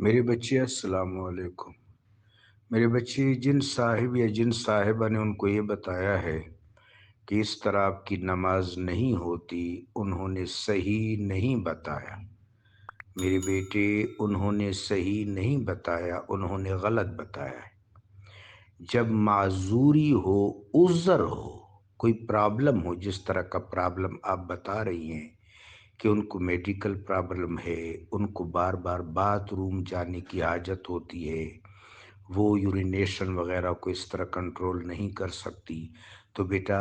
میرے بچے السلام علیکم۔ میرے بچے جن صاحب یا جن صاحبہ نے ان کو یہ بتایا ہے کہ اس طرح آپ کی نماز نہیں ہوتی، انہوں نے صحیح نہیں بتایا۔ میرے بیٹے، انہوں نے صحیح نہیں بتایا، انہوں نے غلط بتایا ہے۔ جب معذوری ہو، عذر ہو، کوئی پرابلم ہو، جس طرح کا پرابلم آپ بتا رہی ہیں کہ ان کو میڈیکل پرابلم ہے، ان کو بار بار باتھ روم جانے کی حاجت ہوتی ہے، وہ یورینیشن وغیرہ کو اس طرح کنٹرول نہیں کر سکتی، تو بیٹا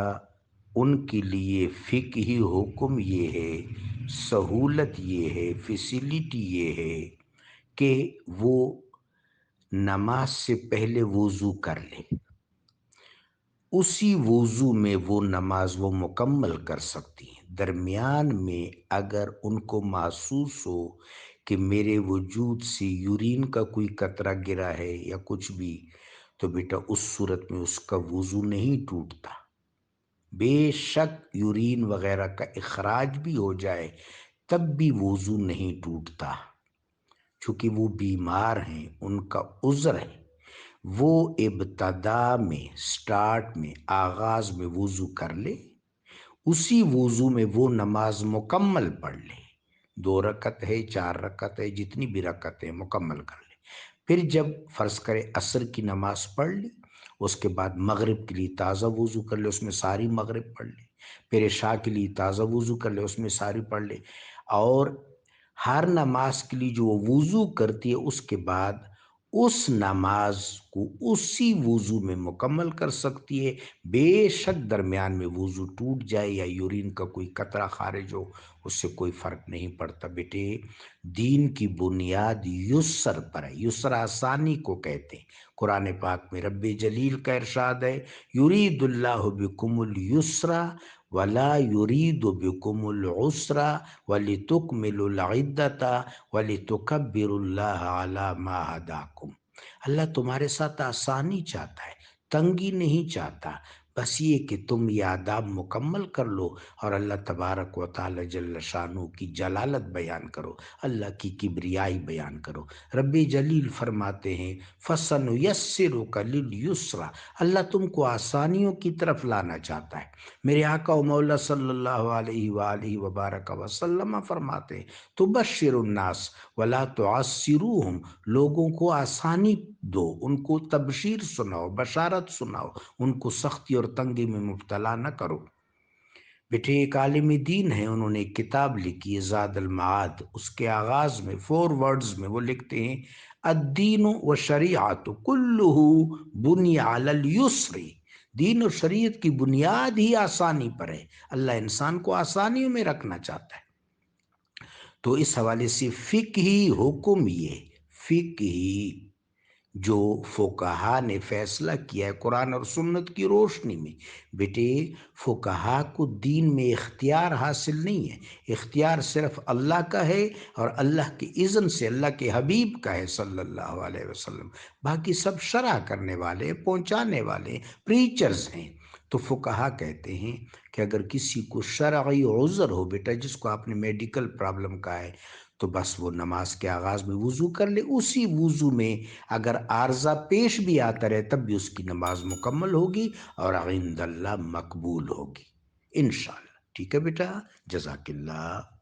ان کے لیے فقہی حکم یہ ہے، سہولت یہ ہے، فیسیلیٹی یہ ہے کہ وہ نماز سے پہلے وضو کر لے، اسی وضو میں وہ نماز وہ مکمل کر سکتی ہیں۔ درمیان میں اگر ان کو محسوس ہو کہ میرے وجود سے یورین کا کوئی قطرہ گرا ہے یا کچھ بھی، تو بیٹا اس صورت میں اس کا وضو نہیں ٹوٹتا۔ بے شک یورین وغیرہ کا اخراج بھی ہو جائے تب بھی وضو نہیں ٹوٹتا، چونکہ وہ بیمار ہیں، ان کا عذر ہے۔ وہ ابتدا میں، سٹارٹ میں، آغاز میں وضو کر لے، اسی وضو میں وہ نماز مکمل پڑھ لے، 2 رکعت ہے، 4 رکعت ہے، جتنی بھی رکعت ہے مکمل کر لے۔ پھر جب فرض کرے عصر کی نماز پڑھ لی، اس کے بعد مغرب کے لیے تازہ وضو کر لے، اس میں ساری مغرب پڑھ لے، پھر عشاء کے لیے تازہ وضو کر لے، اس میں ساری پڑھ لے، اور ہر نماز کے لیے جو وہ وضو کرتی ہے اس کے بعد اس نماز کو اسی وضو میں مکمل کر سکتی ہے۔ بے شک درمیان میں وضو ٹوٹ جائے یا یورین کا کوئی قطرہ خارج ہو، اس سے کوئی فرق نہیں پڑتا۔ بیٹے، دین کی بنیاد یسر پر ہے، یسر آسانی کو کہتے ہیں۔ قرآن پاک میں رب جلیل کا ارشاد ہے، یرید اللہ بکم الیسر ولا یرید بکم العسر وَلِتُكْمِلُوا الْعِدَّةَ وَلِتُكَبِّرُوا اللَّهَ عَلَى مَا هَدَاكُمْ۔ اللہ تمہارے ساتھ آسانی چاہتا ہے، تنگی نہیں چاہتا، بس یہ کہ تم یہ آداب مکمل کر لو اور اللہ تبارک و تعالی جل شانہ کی جلالت بیان کرو، اللہ کی کبریائی بیان کرو۔ رب جلیل فرماتے ہیں فَسَنُيَسِّرُكَ لِلْيُسْرَى، اللہ تم کو آسانیوں کی طرف لانا چاہتا ہے۔ میرے آقا و مولا صلی اللہ علیہ وآلہ وبارک وسلم فرماتے ہیں تبشر الناس ولا تعسروہم، لوگوں کو آسانی دو، ان کو تبشیر سناؤ، بشارت سناؤ، ان کو سختی اور تنگی میں مبتلا نہ کرو۔ بیٹے، ایک عالم دین ہے، انہوں نے ایک کتاب لکھی ہے زاد المعاد، اس کے آغاز میں 4 ورڈز میں وہ لکھتے ہیں الدین و شریعت کلہ بنی علی الیسر، دین اور شریعت کی بنیاد ہی آسانی پر ہے، اللہ انسان کو آسانیوں میں رکھنا چاہتا ہے۔ تو اس حوالے سے فقہی حکم، یہ فقہی جو فقہا نے فیصلہ کیا ہے قرآن اور سنت کی روشنی میں، بیٹے فقہا کو دین میں اختیار حاصل نہیں ہے، اختیار صرف اللہ کا ہے اور اللہ کی اذن سے اللہ کے حبیب کا ہے صلی اللہ علیہ وسلم، باقی سب شرح کرنے والے، پہنچانے والے، پریچرز ہیں۔ تو فقہا کہتے ہیں کہ اگر کسی کو شرعی عذر ہو، بیٹا جس کو آپ نے میڈیکل پرابلم کہا ہے، تو بس وہ نماز کے آغاز میں وضو کر لے، اسی وضو میں اگر عارضہ پیش بھی آتا رہے تب بھی اس کی نماز مکمل ہوگی اور عند اللہ مقبول ہوگی انشاءاللہ۔ ٹھیک ہے بیٹا، جزاک اللہ۔